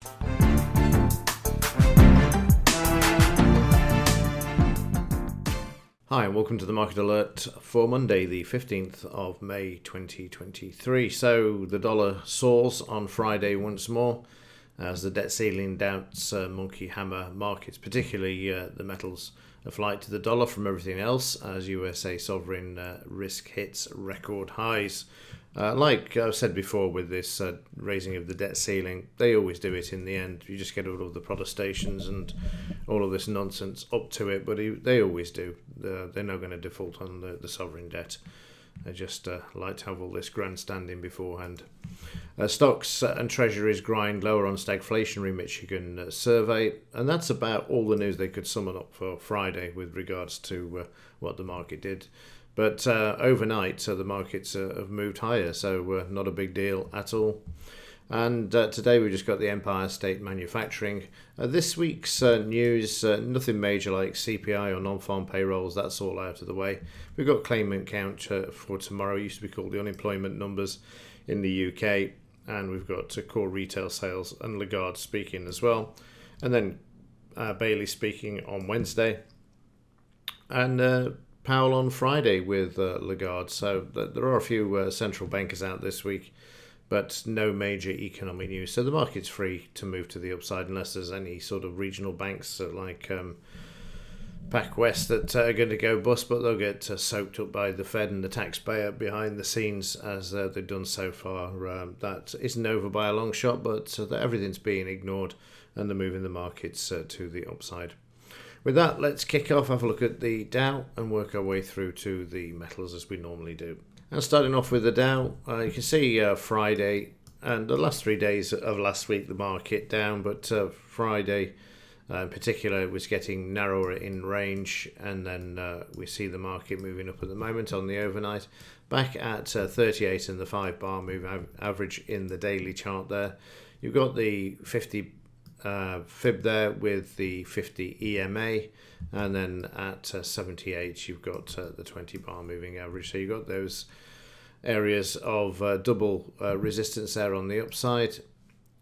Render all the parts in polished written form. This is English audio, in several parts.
Hi and welcome to the Market Alert for Monday the 15th of May 2023. So the dollar soars on Friday once more as the debt ceiling doubts monkey hammer markets, particularly the metals, a flight to the dollar from everything else as USA sovereign risk hits record highs. Like I've said before with this raising of the debt ceiling, they always do it in the end. You just get all of the protestations and all of this nonsense up to it, but they always do. They're not going to default on the sovereign debt. They just like to have all this grandstanding beforehand. Stocks and treasuries grind lower on stagflationary Michigan survey, and that's about all the news they could summon up for Friday with regards to what the market did. But overnight, the markets have moved higher, so not a big deal at all. And today we just got the Empire State Manufacturing. This week's news, nothing major like CPI or non-farm payrolls, that's all out of the way. We've got claimant count for tomorrow, it used to be called the unemployment numbers in the UK. And we've got core retail sales and Lagarde speaking as well. And then Bailey speaking on Wednesday. And Powell on Friday with Lagarde. So there are a few central bankers out this week, but no major economic news. So the market's free to move to the upside unless there's any sort of regional banks like PacWest that are going to go bust, but they'll get soaked up by the Fed and the taxpayer behind the scenes as they've done so far. That isn't over by a long shot, but everything's being ignored and they're moving the markets to the upside. With that, let's kick off, have a look at the Dow and work our way through to the metals as we normally do. And starting off with the Dow, you can see Friday and the last 3 days of last week the market down, but Friday in particular was getting narrower in range, and then we see the market moving up at the moment on the overnight, back at 38 and the 5-bar move average in the daily chart there. You've got the 50 fib there with the 50 EMA, and then at 78 you've got the 20-bar moving average. So you've got those areas of double resistance there on the upside.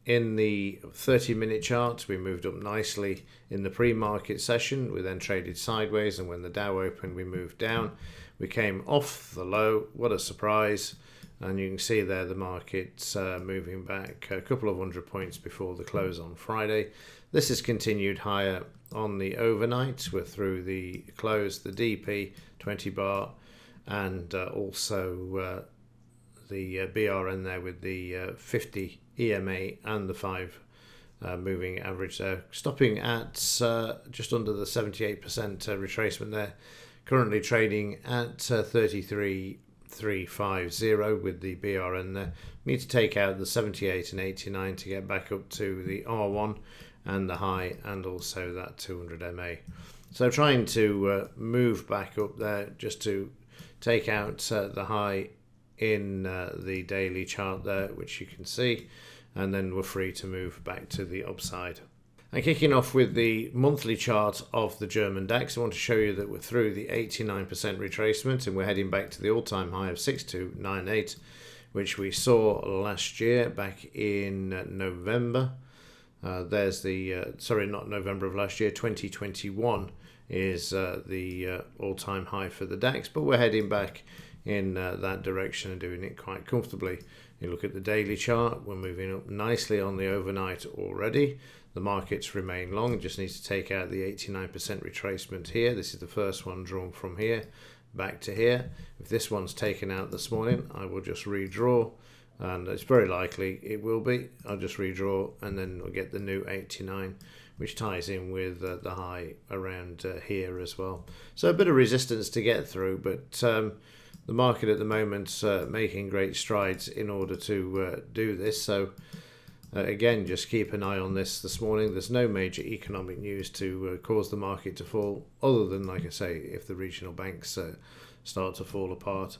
In the 30-minute chart, we moved up nicely in the pre-market session. We then traded sideways, and when the Dow opened, we moved down. We came off the low. What a surprise. And you can see there the market's moving back a couple of 100 points before the close on Friday. This has continued higher on the overnight. We're through the close, the DP, 20-bar, and also the BRN there with the 50 EMA and the 5 moving average there, stopping at just under the 78% retracement there, currently trading at 33,350 with the BRN there. Need to take out the 78 and 89 to get back up to the R1 and the high, and also that 200 MA. So trying to move back up there just to take out the high in the daily chart there, which you can see, and then we're free to move back to the upside. And kicking off with the monthly chart of the German DAX, I want to show you that we're through the 89% retracement and we're heading back to the all-time high of 6298, which we saw last year back in November. There's the, not November of last year, 2021 is the all-time high for the DAX, but we're heading back in that direction and doing it quite comfortably. You look at the daily chart, we're moving up nicely on the overnight already. The markets remain long, just need to take out the 89% retracement here. This is the first one drawn from here back to here. If this one's taken out this morning, I will just redraw, and it's very likely it will be. I'll just redraw and then we'll get the new 89, which ties in with the high around here as well. So a bit of resistance to get through, but the market at the moment's making great strides in order to do this. So again, just keep an eye on this morning. There's no major economic news to cause the market to fall, other than, like I say, if the regional banks start to fall apart.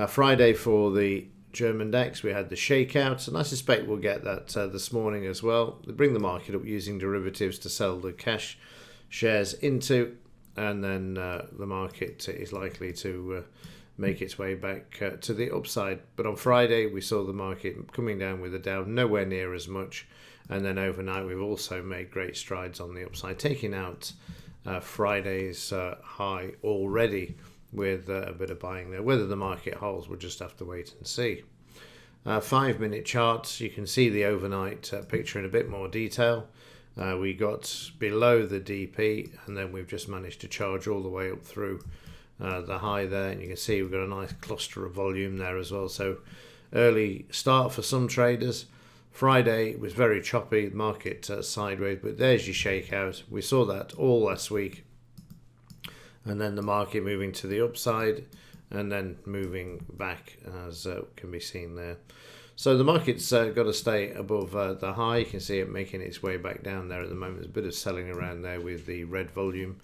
Friday for the German DAX, we had the shakeout, and I suspect we'll get that this morning as well. They bring the market up using derivatives to sell the cash shares into, and then the market is likely to make its way back to the upside. But on Friday, we saw the market coming down with a Dow nowhere near as much. And then overnight, we've also made great strides on the upside, taking out Friday's high already with a bit of buying there. Whether the market holds, we'll just have to wait and see. 5-minute charts, you can see the overnight picture in a bit more detail. We got below the DP, and then we've just managed to charge all the way up through the high there, and you can see we've got a nice cluster of volume there as well. So early start for some traders. Friday was very choppy, market sideways, but there's your shakeout. We saw that all last week, and then the market moving to the upside and then moving back, as can be seen there. So the market's got to stay above the high. You can see it making its way back down there at the moment. There's a bit of selling around there with the red volume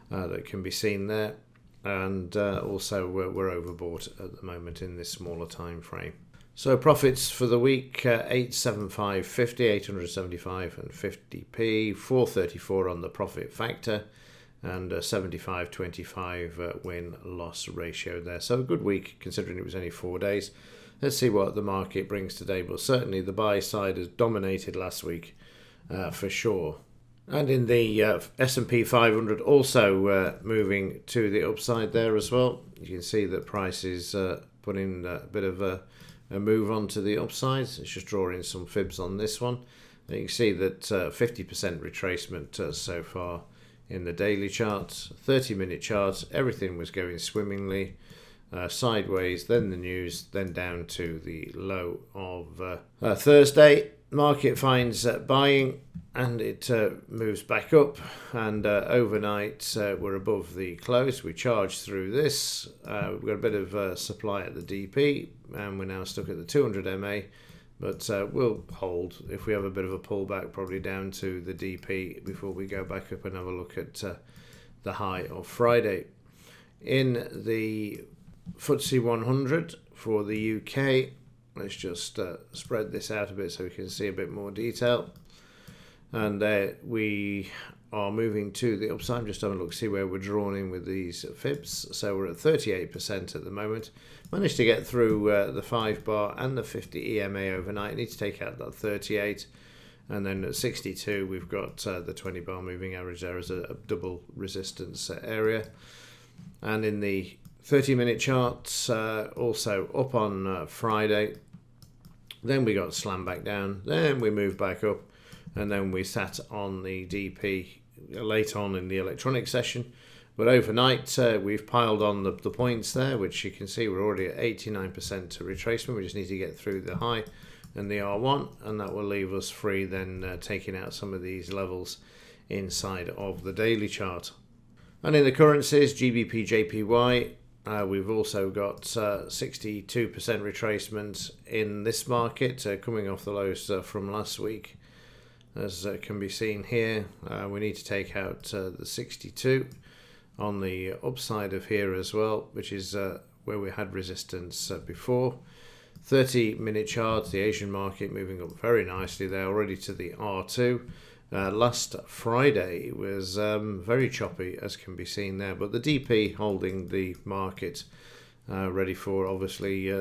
that can be seen there, and also we're overbought at the moment in this smaller time frame. So profits for the week, 875.50, 875 and 50p, 434 on the profit factor, and 75.25 win-loss ratio there. So a good week considering it was only 4 days. Let's see what the market brings today, but certainly the buy side has dominated last week for sure. And in the S&P 500 also moving to the upside there as well. You can see that price is putting a bit of a move on to the upside. Let's just draw in some fibs on this one. And you can see that 50% retracement so far in the daily charts. 30-minute charts, everything was going swimmingly. Sideways, then the news, then down to the low of Thursday. Market finds buying, and it moves back up, and overnight we're above the close. We charge through this. We've got a bit of supply at the DP, and we're now stuck at the 200 MA, but we'll hold if we have a bit of a pullback, probably down to the DP before we go back up and have a look at the high of Friday. In the FTSE 100 for the UK, let's just spread this out a bit so we can see a bit more detail. And we are moving to the upside. Just have a look, see where we're drawn in with these fibs. So we're at 38% at the moment. Managed to get through the 5 bar and the 50 EMA overnight. Need to take out that 38. And then at 62, we've got the 20 bar moving average there as a double resistance area. And in the 30-minute charts, also up on Friday. Then we got slammed back down. Then we moved back up. And then we sat on the DP late on in the electronic session. But overnight, we've piled on the points there, which you can see we're already at 89% retracement. We just need to get through the high and the R1, and that will leave us free then taking out some of these levels inside of the daily chart. And in the currencies, GBP, JPY, we've also got 62% retracement in this market, coming off the lows from last week. As can be seen here, we need to take out the 62 on the upside of here as well, which is where we had resistance before. 30-minute chart, the Asian market moving up very nicely there, already to the R2. Last Friday was very choppy, as can be seen there, but the DP holding the market ready for, obviously,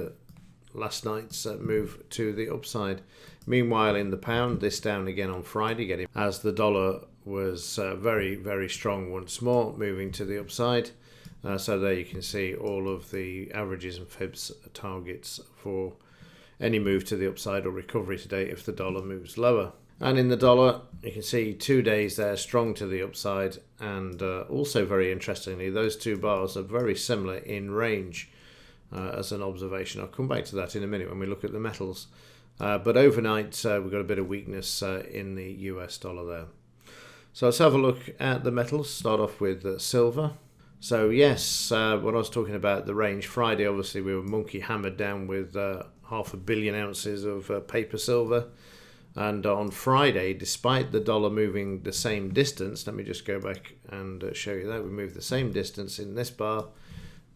last night's move to the upside. Meanwhile, in the pound, this down again on Friday, getting as the dollar was very, very strong once more, moving to the upside. So there you can see all of the averages and fibs targets for any move to the upside or recovery today if the dollar moves lower. And in the dollar, you can see 2 days there strong to the upside, and also very interestingly, those two bars are very similar in range as an observation. I'll come back to that in a minute when we look at the metals. But overnight, we've got a bit of weakness in the US dollar there. So let's have a look at the metals. Start off with silver. So yes, when I was talking about the range Friday, obviously we were monkey hammered down with 500 million ounces of paper silver. And on Friday, despite the dollar moving the same distance, let me just go back and show you that. We moved the same distance in this bar.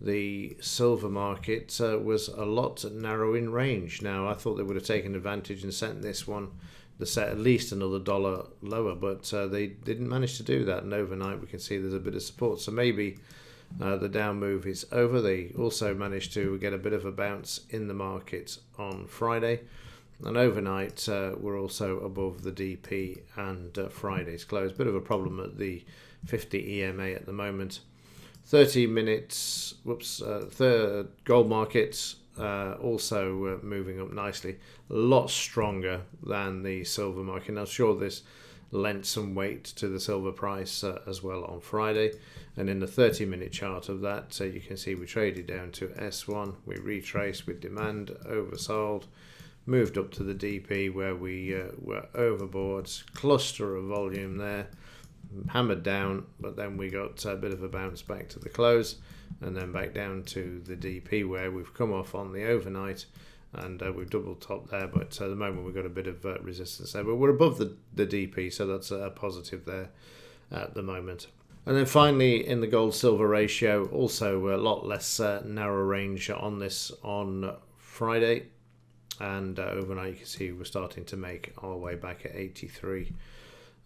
The silver market was a lot narrow in range. Now, I thought they would have taken advantage and sent this one to set at least another dollar lower, but they didn't manage to do that. And overnight, we can see there's a bit of support. So maybe The down move is over. They also managed to get a bit of a bounce in the market on Friday. And overnight, we're also above the DP and Friday's close. Bit of a problem at the 50 EMA at the moment. 30 minutes, third gold markets also moving up nicely. A lot stronger than the silver market. Now, sure, this lent some weight to the silver price as well on Friday. And in the 30-minute chart of that, you can see we traded down to S1. We retraced with demand, oversold. Moved up to the DP where we were overbought, cluster of volume there, hammered down, but then we got a bit of a bounce back to the close and then back down to the DP where we've come off on the overnight and we've double topped there, but at the moment we've got a bit of resistance there, but we're above the DP, so that's a positive there at the moment. And then finally in the gold silver ratio, also a lot less narrow range on this on Friday. And overnight you can see we're starting to make our way back at 83,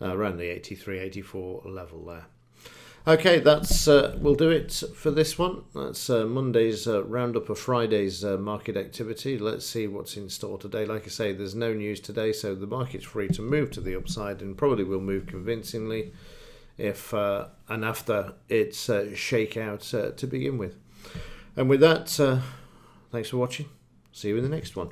around the 83, 84 level there. Okay, that's we'll do it for this one. That's Monday's roundup of Friday's market activity. Let's see what's in store today. Like I say, there's no news today, so the market's free to move to the upside and probably will move convincingly if and after its shakeout to begin with. And with that, thanks for watching. See you in the next one.